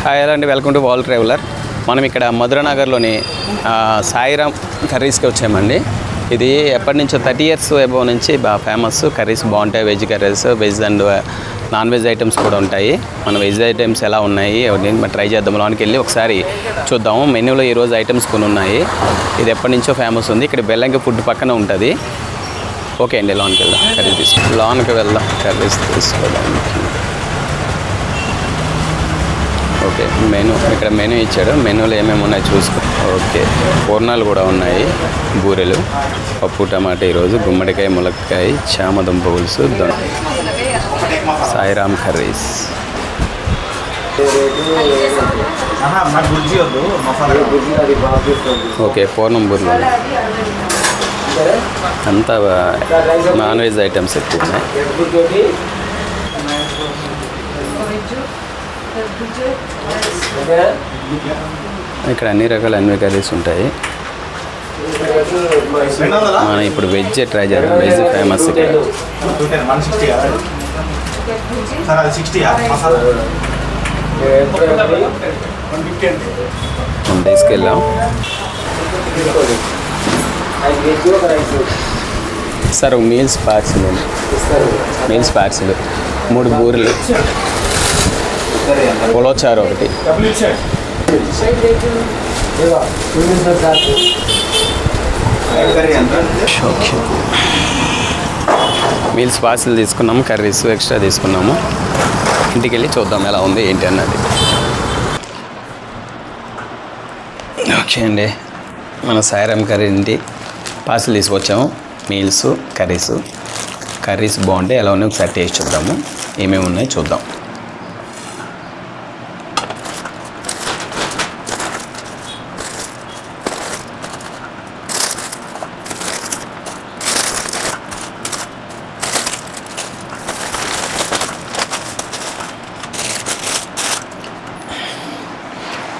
Hi అండి, welcome to wall traveller. మనం ఇక్కడ మధురనగర్లోని సాయిరామ్ కర్రీస్కి వచ్చామండి. ఇది ఎప్పటి నుంచో 30 years అబౌవ్ నుంచి బాగా ఫేమస్. కర్రీస్ బాగుంటాయి, veg curries, veg and non veg items కూడా ఉంటాయి. మన వెజ్ ఐటమ్స్ ఎలా ఉన్నాయి మనం ట్రై చేద్దాం. లోనికి వెళ్ళి ఒకసారి చూద్దాము. మెన్యూలో ఈరోజు ఐటమ్స్ కొన్ని ఉన్నాయి. ఇది ఎప్పటి నుంచో ఫేమస్ ఉంది. ఇక్కడ బెల్లంకి ఫుడ్ పక్కన ఉంటుంది. ఓకే అండి, లోనికి వెళ్దాం. కర్రీ తీసుకుందాం. లోనికి వెళ్దాం, కర్రీస్ తీసుకోవడానికి. ఓకే, మెనూ ఇక్కడ మెనూ ఇచ్చాడు. మెనూలో ఏమేమి ఉన్నాయి చూసుకో. ఓకే, పూర్ణాలు కూడా ఉన్నాయి, బూరెలు, పప్పు టమాటా, ఈరోజు గుమ్మడికాయ, ములక్కాయ, చామదుంప పులుసు, సాయిరామ్ కర్రీస్. ఓకే, పూర్ణం బూరెలు అంతా నాన్ వెజ్ ఐటమ్స్ ఎక్కువ ఉన్నాయి. ఇక్కడ అన్ని రకాల కర్రీస్ ఉంటాయి. మనం ఇప్పుడు వెజ్ ట్రై చేద్దాం. వెజ్ ఫేమస్ ఇక్కడ. మనం తీసుకెళ్ళాం. Sir meals parcel, meals parcel 3 బూరెలు, ఉలవచారు ఒకటి. మీల్స్ పార్సిల్ తీసుకున్నాము, కర్రీస్ ఎక్స్ట్రా తీసుకున్నాము. ఇంటికి వెళ్ళి చూద్దాం ఎలా ఉంది ఏంటి అన్నది. ఓకే అండి, మన సాయిరామ్ కర్రీ ఇంటి పార్సిల్ తీసుకొచ్చాము. మీల్స్, కర్రీస్ బాగుంటాయి. ఎలా ఉన్నాయి ఒకసారి టేస్ట్ చూద్దాము. ఏమేమి ఉన్నాయో చూద్దాం.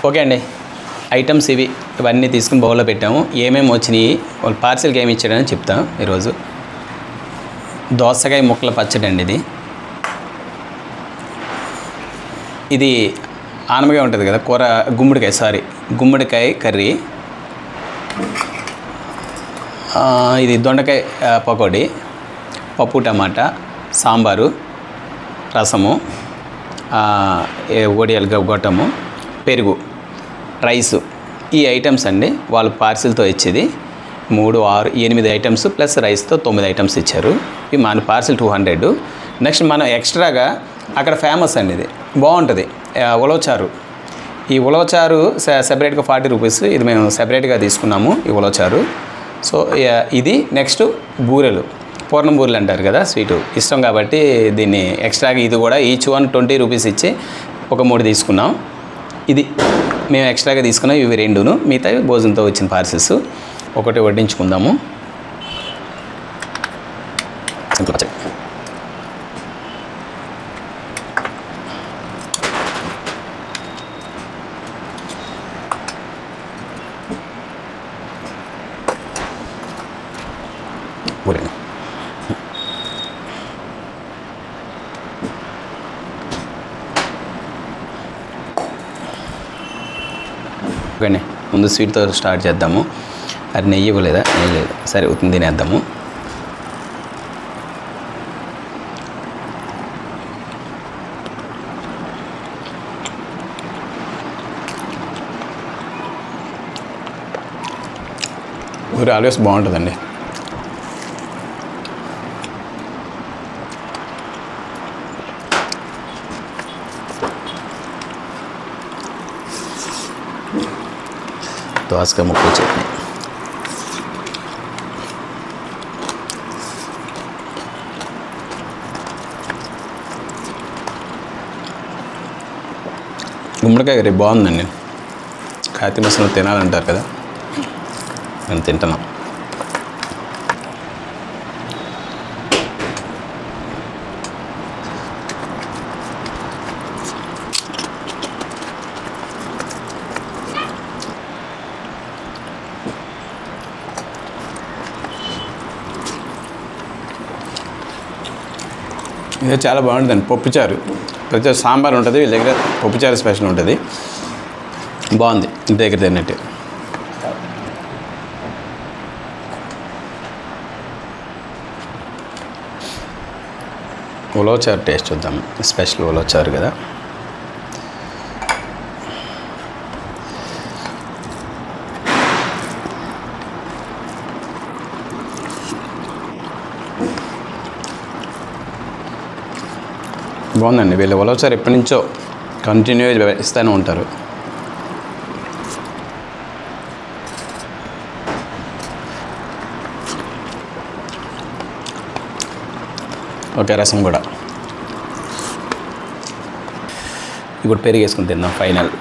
ఓకే అండి, ఐటమ్స్ ఇవన్నీ తీసుకుని బౌల్లో పెట్టాము. ఏమేమి వచ్చినాయి, వాళ్ళు పార్సిల్కి ఏమి ఇచ్చాడని చెప్తాం. ఈరోజు దోసకాయ ముక్కల పచ్చడి అండి. ఇది ఆనమగా ఉంటుంది కదా కూర, గుమ్మడికాయ కర్రీ. ఇది దొండకాయ పకోడీ, పప్పు టమాటా, సాంబారు, రసము, ఒడియాలు గొట్టము, పెరుగు, రైసు. ఈ ఐటమ్స్ అండి వాళ్ళు పార్సిల్తో ఇచ్చేది. 3, 6, 8 ఐటమ్స్ ప్లస్ రైస్తో 9 ఐటమ్స్ ఇచ్చారు. ఇవి మన పార్సిల్ 200. నెక్స్ట్ మనం ఎక్స్ట్రాగా అక్కడ ఫేమస్ అండి, ఇది బాగుంటుంది, ఉలవచారు. ఈ ఉలవచారు సెపరేట్గా 40 రూపీస్. ఇది మేము సెపరేట్గా తీసుకున్నాము ఈ ఉలవచారు. సో ఇది నెక్స్ట్ బూరెలు, పూర్ణం బూరెలు అంటారు కదా, స్వీటు ఇష్టం కాబట్టి దీన్ని ఎక్స్ట్రాగా ఇది కూడా ఈచ్ 1 20 రూపీస్ ఇచ్చి ఒక 3 తీసుకున్నాం. ఇది మేము ఎక్స్ట్రాగా తీసుకున్నాం. ఇవి 2ను, మిగతా భోజనంతో వచ్చిన పార్సిల్స్. ఒకటి వడ్డించుకుందాము. ఓకే, ముందు స్వీట్తో స్టార్ట్ చేద్దాము. అది నెయ్యి ఇవ్వలేదా? నెయ్యి లేదు, సరే అవుతుంది, తినేద్దాము. ఊరి ఆల్వేస్ బాగుంటుందండి. దోసకాయ ముక్కలు చట్నీ. గుమ్మడికాయ కర్రీ బాగుందండి. కార్తీక మాసంలో తినాలంటారు కదా, నేను తింటున్నాం. ఇది చాలా బాగుంటుందండి. పప్పుచారు ప్రతి సాంబార్ ఉంటుంది, వీళ్ళ దగ్గర పప్పుచారు స్పెషల్ ఉంటుంది. బాగుంది ఇంటి దగ్గర తిన్నట్టు. ఉలవచారు టేస్ట్ చూద్దాం. స్పెషల్ ఉలవచారు కదా. బాగుందండి. వీళ్ళు ఉలవచారు ఎప్పటి నుంచో కంటిన్యూగా ఇస్తూనే ఉంటారు. ఓకే, రసం కూడా. ఇప్పుడు పెరుగు వేసుకుని తిందాం ఫైనల్.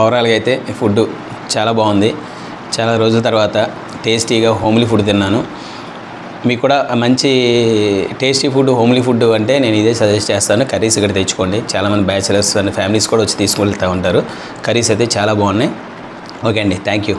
ఓవరాల్గా అయితే ఫుడ్ చాలా బాగుంది. చాలా రోజుల తర్వాత టేస్టీగా హోమ్లీ ఫుడ్ తిన్నాను. మీకు కూడా మంచి టేస్టీ ఫుడ్, హోమ్లీ ఫుడ్ అంటే నేను ఇదే సజెస్ట్ చేస్తాను. కర్రీస్ ఇక్కడ తెచ్చుకోండి. చాలామంది బ్యాచిలర్స్ అండ్ ఫ్యామిలీస్ కూడా వచ్చి తీసుకెళ్తూ ఉంటారు. కర్రీస్ అయితే చాలా బాగున్నాయి. ఓకే అండి, థ్యాంక్ యూ.